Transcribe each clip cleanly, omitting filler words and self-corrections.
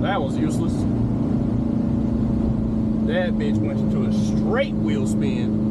That was useless. That bitch went into a straight wheel spin.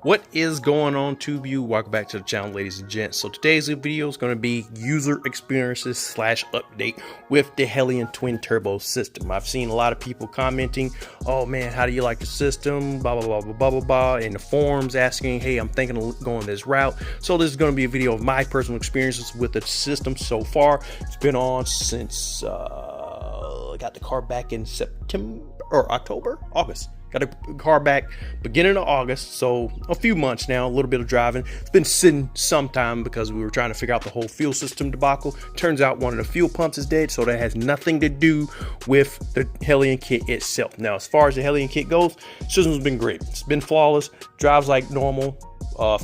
What is going on, TubeU? Welcome back to the channel, ladies and gents. So today's video is going to be user experiences / update with the Hellion twin turbo system. I've seen a lot of people commenting, oh man, how do you like the system, blah blah blah blah blah blah blah, in the forums asking, hey, I'm thinking of going this route. So this is going to be a video of my personal experiences with the system so far. It's been on since I got the car back in September or August. Got a car back beginning of August, so a few months now, a little bit of driving. It's been sitting some time because we were trying to figure out the whole fuel system debacle. Turns out one of the fuel pumps is dead, so that has nothing to do with the Hellion kit itself. Now, as far as the Hellion kit goes, the system's been great. It's been flawless, drives like normal,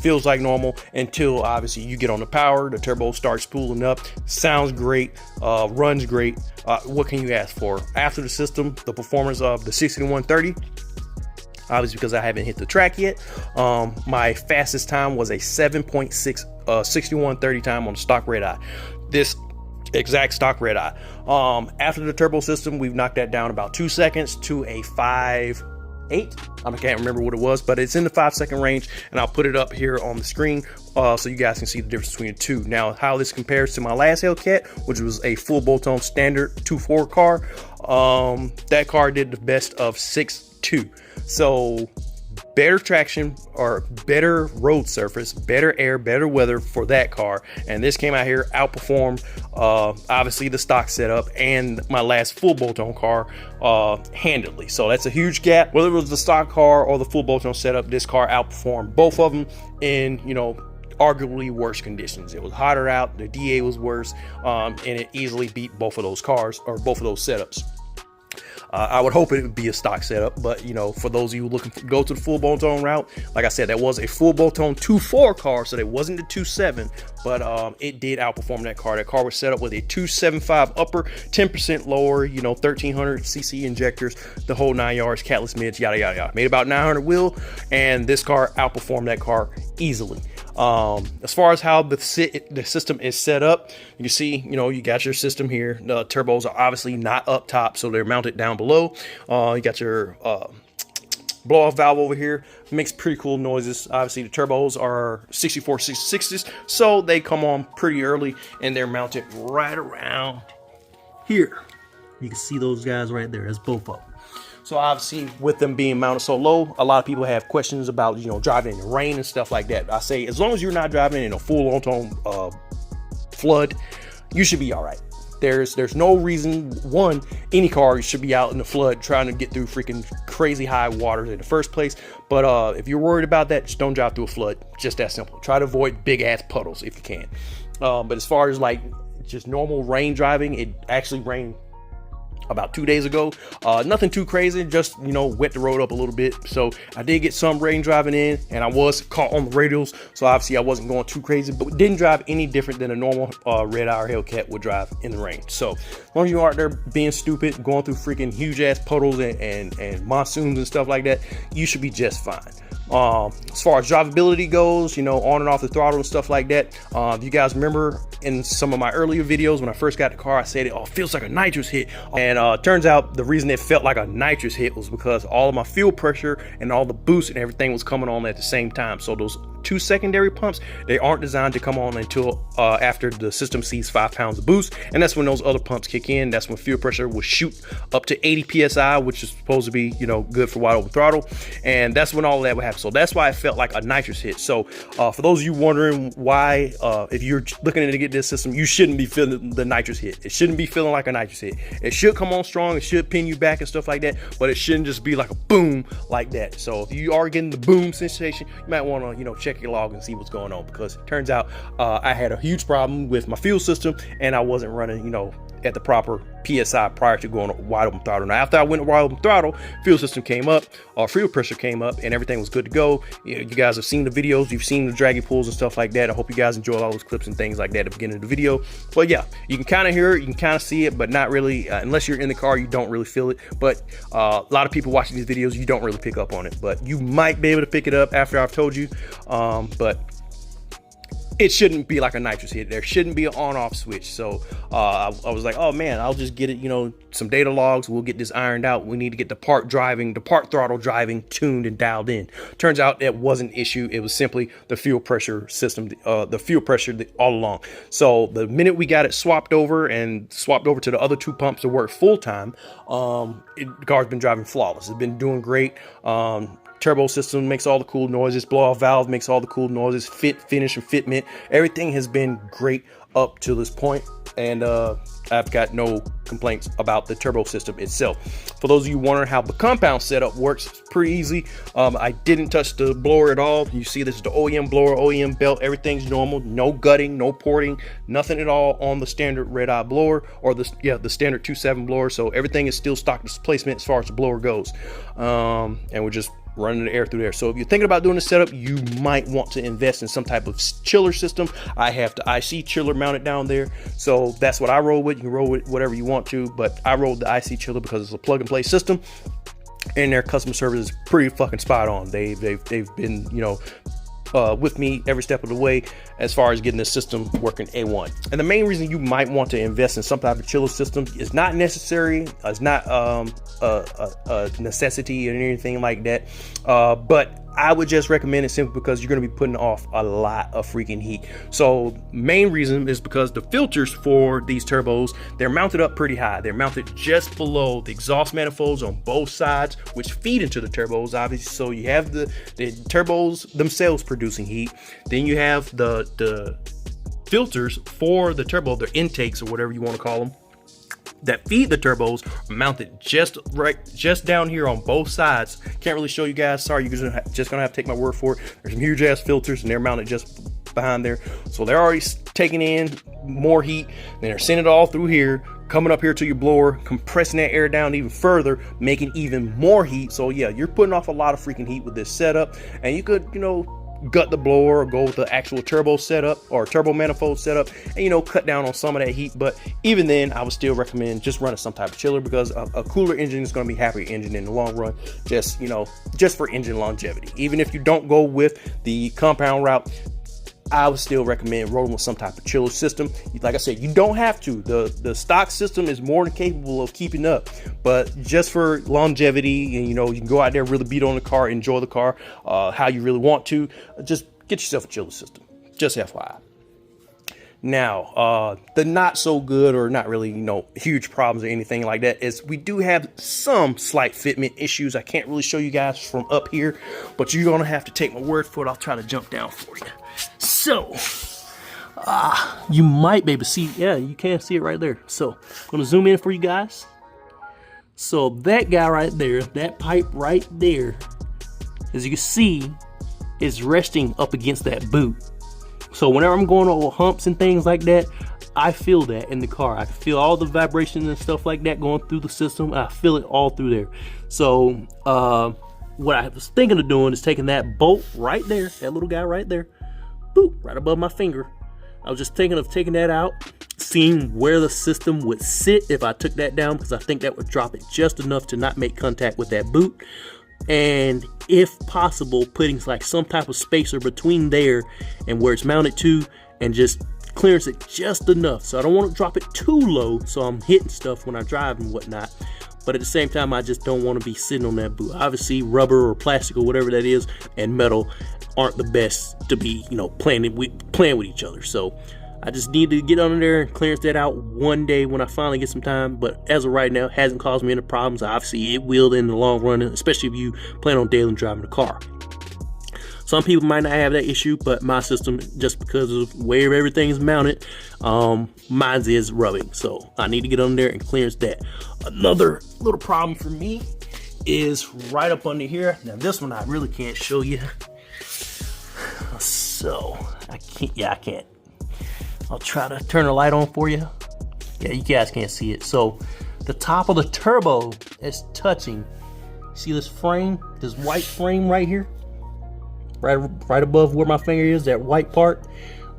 feels like normal until obviously you get on the power, the turbo starts spooling up, sounds great, runs great. What can you ask for? After the system, the performance of the 6130, obviously because I haven't hit the track yet, my fastest time was a 7.6 6130 time on the stock Redeye. This exact stock Redeye. After the turbo system, we've knocked that down about 2 seconds to a 5.8. I can't remember what it was, but it's in the 5-second range, and I'll put it up here on the screen so you guys can see the difference between the two. Now, how this compares to my last Hellcat, which was a full bolt-on standard 2.4 car, that car did the best of 6.2. So better traction or better road surface, better air, better weather for that car, and this came out here, outperformed obviously the stock setup and my last full bolt-on car handedly. So that's a huge gap. Whether it was the stock car or the full bolt-on setup, this car outperformed both of them in, you know, arguably worse conditions. It was hotter out, the DA was worse, and it easily beat both of those cars or both of those setups. I would hope it would be a stock setup, but you know, for those of you looking to go to the full bolt-on route, like I said, that was a full bolt-on 2.4 car, so that wasn't the 2.7, but it did outperform that car. That car was set up with a 2.75 upper, 10% lower, you know, 1300 cc injectors, the whole 9 yards, catless mids, yada yada yada. Made about 900 wheel, and this car outperformed that car easily. As far as how the system is set up, you can see, you know, you got your system here. The turbos are obviously not up top, so they're mounted down below. You got your blow off valve over here. Makes pretty cool noises. Obviously the turbos are 64 660s, so they come on pretty early, and they're mounted right around here. You can see those guys right there. That's both of them. So obviously with them being mounted so low, a lot of people have questions about, you know, driving in the rain and stuff like that. I say, as long as you're not driving in a full on flood, you should be all right. There's no reason, one, any car should be out in the flood trying to get through freaking crazy high waters in the first place. But if you're worried about that, just don't drive through a flood. Just that simple. Try to avoid big ass puddles if you can. But as far as like just normal rain driving, it actually rained about 2 days ago. Nothing too crazy, just, you know, wet the road up a little bit. So I did get some rain driving in, and I was caught on the radials, so obviously I wasn't going too crazy, but didn't drive any different than a normal Redeye or Hellcat would drive in the rain. So as long as you aren't there being stupid, going through freaking huge ass puddles and monsoons and stuff like that, you should be just fine. As far as drivability goes, you know, on and off the throttle and stuff like that, if you guys remember in some of my earlier videos when I first got the car, I said it feels like a nitrous hit, and turns out the reason it felt like a nitrous hit was because all of my fuel pressure and all the boost and everything was coming on at the same time. So those two secondary pumps, they aren't designed to come on until after the system sees 5 pounds of boost, and that's when those other pumps kick in. That's when fuel pressure will shoot up to 80 psi, which is supposed to be, you know, good for wide open throttle, and that's when all of that would happen. So that's why it felt like a nitrous hit. So for those of you wondering why, if you're looking to get this system, you shouldn't be feeling the nitrous hit. It shouldn't be feeling like a nitrous hit. It should come on strong, it should pin you back and stuff like that, but it shouldn't just be like a boom like that. So if you are getting the boom sensation, you might want to, you know, check check your log and see what's going on, because it turns out I had a huge problem with my fuel system and I wasn't running, you know, at the proper PSI prior to going wide open throttle. Now, after I went wide open throttle, fuel system came up, fuel pressure came up, and everything was good to go. You guys have seen the videos, you've seen the draggy pulls and stuff like that. I hope you guys enjoy all those clips and things like that at the beginning of the video. But yeah, you can kind of hear it, you can kind of see it, but not really. Unless you're in the car, you don't really feel it. But a lot of people watching these videos, you don't really pick up on it, but you might be able to pick it up after I've told you. But it shouldn't be like a nitrous hit. There shouldn't be an on-off switch. So I was like, oh man, I'll just get it, you know, some data logs. We'll get this ironed out. We need to get the part throttle driving tuned and dialed in. Turns out it wasn't an issue. It was simply the fuel pressure system, the fuel pressure all along. So the minute we got it swapped over to the other two pumps to work full time, the car's been driving flawless. It's been doing great. Turbo system makes all the cool noises, blow off valve makes all the cool noises, finish and fitment, everything has been great up to this point, and I've got no complaints about the turbo system itself. For those of you wondering how the compound setup works, it's pretty easy. I didn't touch the blower at all. You see this is the OEM blower, OEM belt, everything's normal, no gutting, no porting, nothing at all on the standard Redeye blower, or the standard 2.7 blower. So everything is still stock displacement as far as the blower goes, and we're just running the air through there. So if you're thinking about doing a setup, you might want to invest in some type of chiller system. I have the IC chiller mounted down there, so that's what I roll with. You can roll with whatever you want to, but I rolled the IC chiller because it's a plug and play system, and their customer service is pretty fucking spot on. They've been, you know, with me every step of the way as far as getting the system working A1. And the main reason you might want to invest in some type of chiller system is not necessary, it's not a necessity or anything like that, but I would just recommend it simply because you're going to be putting off a lot of freaking heat. So main reason is because the filters for these turbos, they're mounted up pretty high. They're mounted just below the exhaust manifolds on both sides, which feed into the turbos, obviously. So you have the turbos themselves producing heat. Then you have the filters for the turbo, their intakes or whatever you want to call them, that feed the turbos are mounted just down here on both sides. Can't really show you guys, sorry, you're just gonna have to take my word for it. There's some huge ass filters and they're mounted just behind there, so they're already taking in more heat, then they're sending it all through here, coming up here to your blower, compressing that air down even further, making even more heat. So yeah, you're putting off a lot of freaking heat with this setup, and you could, you know, gut the blower or go with the actual turbo setup or turbo manifold setup and, you know, cut down on some of that heat. But even then, I would still recommend just running some type of chiller, because a cooler engine is going to be a happier engine in the long run, just, you know, just for engine longevity. Even if you don't go with the compound route, I would still recommend rolling with some type of chiller system. Like I said, you don't have to. The stock system is more than capable of keeping up, but just for longevity, and, you know, you can go out there, really beat on the car, enjoy the car how you really want to, just get yourself a chiller system, just FYI. Now, the not so good, or not really, you know, huge problems or anything like that, is we do have some slight fitment issues. I can't really show you guys from up here, but you're gonna have to take my word for it. I'll try to jump down for you. So, you might be able to see, yeah, you can see it right there. So, I'm gonna zoom in for you guys. So that guy right there, that pipe right there, as you can see, is resting up against that boot. So whenever I'm going over humps and things like that, I feel that in the car. I feel all the vibrations and stuff like that going through the system. I feel it all through there. So what I was thinking of doing is taking that bolt right there, that little guy right there, boop, right above my finger. I was just thinking of taking that out, seeing where the system would sit if I took that down, because I think that would drop it just enough to not make contact with that boot. And if possible, putting like some type of spacer between there and where it's mounted to, and just clearance it just enough. So I don't want to drop it too low, so I'm hitting stuff when I drive and whatnot. But at the same time, I just don't want to be sitting on that boot. Obviously, rubber or plastic or whatever that is, and metal aren't the best to be, you know, playing with each other. So I just need to get under there and clearance that out one day when I finally get some time. But as of right now, it hasn't caused me any problems. Obviously, it will in the long run, especially if you plan on daily driving the car. Some people might not have that issue, but my system, just because of where everything is mounted, mine is rubbing. So I need to get under there and clearance that. Another little problem for me is right up under here. Now this one I really can't show you. Let's So I can't. I'll try to turn the light on for you. Yeah, you guys can't see it. So the top of the turbo is touching. See this frame, this white frame right here? Right above where my finger is, that white part.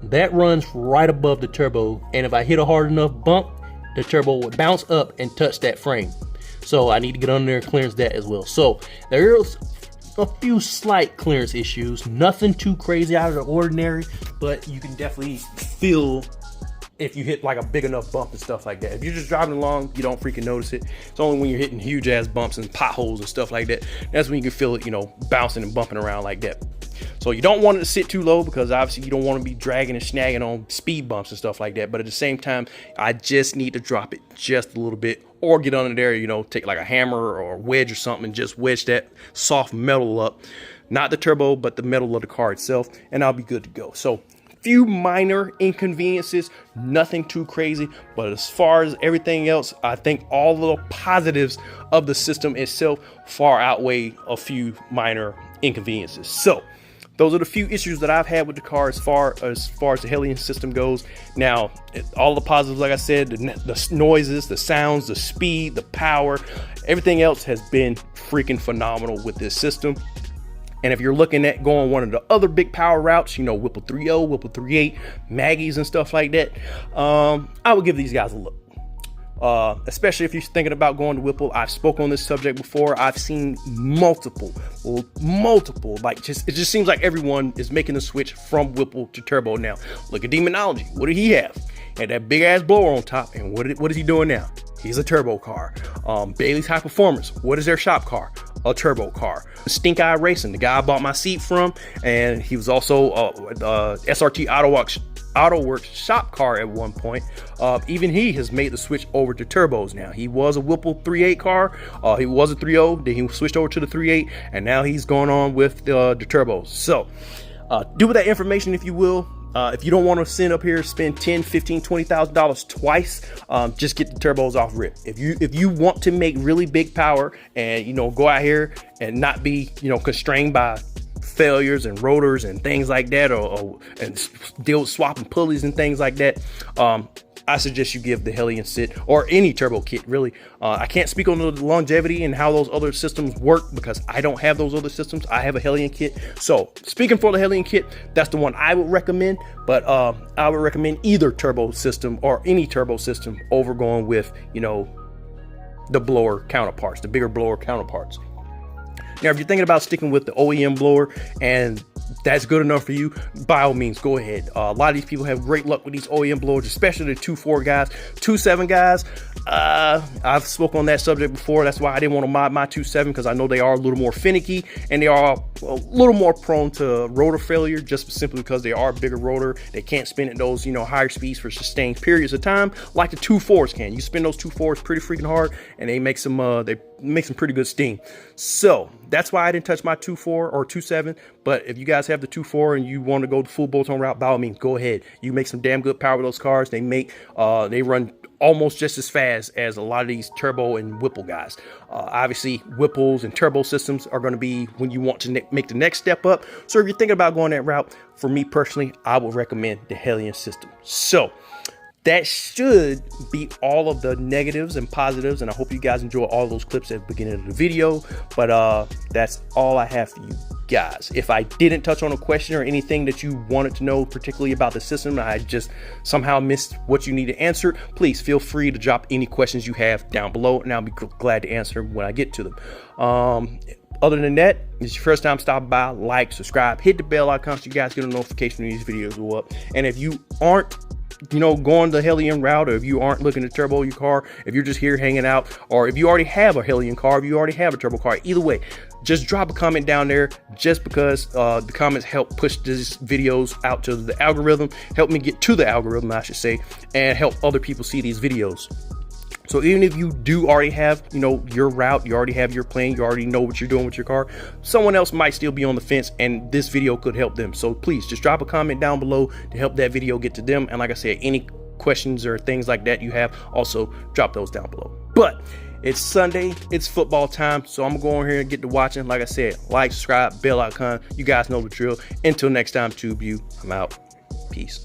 That runs right above the turbo. And if I hit a hard enough bump, the turbo would bounce up and touch that frame. So I need to get under there and clearance that as well. So there's a few slight clearance issues. Nothing too crazy out of the ordinary, but you can definitely feel if you hit like a big enough bump and stuff like that. If you're just driving along, you don't freaking notice it. It's only when you're hitting huge ass bumps and potholes and stuff like that, that's when you can feel it, you know, bouncing and bumping around like that. So you don't want it to sit too low, because obviously you don't want to be dragging and snagging on speed bumps and stuff like that. But at the same time, I just need to drop it just a little bit, or get under there, you know, take like a hammer or a wedge or something and just wedge that soft metal up, not the turbo, but the metal of the car itself, and I'll be good to go. So few minor inconveniences, nothing too crazy, but as far as everything else, I think all the positives of the system itself far outweigh a few minor inconveniences. So those are the few issues that I've had with the car as far as the Hellion system goes. Now, all the positives, like I said, the noises, the sounds, the speed, the power, everything else has been freaking phenomenal with this system. And if you're looking at going one of the other big power routes, you know, Whipple 3.0, Whipple 3.8, Maggies and stuff like that, I would give these guys a look. Especially if you're thinking about going to Whipple. I've spoken on this subject before. I've seen multiple, like it just seems like everyone is making the switch from Whipple to turbo now. Look at Demonology. What did he have? Had that big ass blower on top, and what is he doing now? He's a turbo car. Bailey's High Performance. What is their shop car? A turbo car. Stink Eye Racing, the guy I bought my seat from, and he was also SRT AutoWorks shop car at one point. Even he has made the switch over to turbos now. He was a Whipple 3.8 car. He was a 3.0. Then he switched over to the 3.8, and now he's going on with the turbos. So do with that information if you will. If you don't want to send up here, spend $10,000, $15,000, $20,000 twice, just get the turbos off rip. If you want to make really big power and, you know, go out here and not be, you know, constrained by failures and rotors and things like that, and deal with swapping pulleys and things like that, I suggest you give the Hellion sit, or any turbo kit really. I can't speak on the longevity and how those other systems work, because I don't have those other systems. I have a Hellion kit. So speaking for the Hellion kit, that's the one I would recommend. But I would recommend either turbo system or any turbo system over going with, you know, the blower counterparts, the bigger blower counterparts. Now, if you're thinking about sticking with the OEM blower and that's good enough for you, by all means, go ahead. A lot of these people have great luck with these OEM blowers, especially the 2.4 guys, 2.7 guys. I've spoken on that subject before. That's why I didn't want to mod my 2.7, because I know they are a little more finicky and they are a little more prone to rotor failure, just simply because they are a bigger rotor. They can't spin at those, you know, higher speeds for sustained periods of time like the 2.4s can. You spin those 2.4s pretty freaking hard, and they make some pretty good steam. So that's why I didn't touch my 2.4 or 2.7. But if you guys have the 2.4 and you want to go the full bolt-on route, by all means, go ahead. You make some damn good power with those cars. They run almost just as fast as a lot of these turbo and Whipple guys. Obviously, Whipples and turbo systems are going to be when you want to make the next step up. So if you're thinking about going that route, for me personally, I would recommend the Hellion system. So that should be all of the negatives and positives, and I hope you guys enjoy all those clips at the beginning of the video. But that's all I have for you guys. If I didn't touch on a question or anything that you wanted to know particularly about the system, I just somehow missed what you need to answer, please feel free to drop any questions you have down below, and I'll be glad to answer them when I get to them. Other than that, if it's your first time stopping by, like, subscribe, hit the bell icon so you guys get a notification when these videos go up. And if you aren't, you know, going the Hellion route, or if you aren't looking to turbo your car, if you're just here hanging out, or if you already have a Hellion car, if you already have a turbo car, either way, just drop a comment down there, just because the comments help push these videos out to the algorithm, help me get to the algorithm, I should say, and help other people see these videos. So even if you do already have, you know, your route, you already have your plan, you already know what you're doing with your car, someone else might still be on the fence, and this video could help them. So please just drop a comment down below to help that video get to them. And like I said, any questions or things like that you have, also drop those down below. But It's Sunday, it's football time, so I'm gonna go on here and get to watching. Like I said, like, subscribe, bell icon. You guys know the drill. Until next time, TubeU, I'm out. Peace.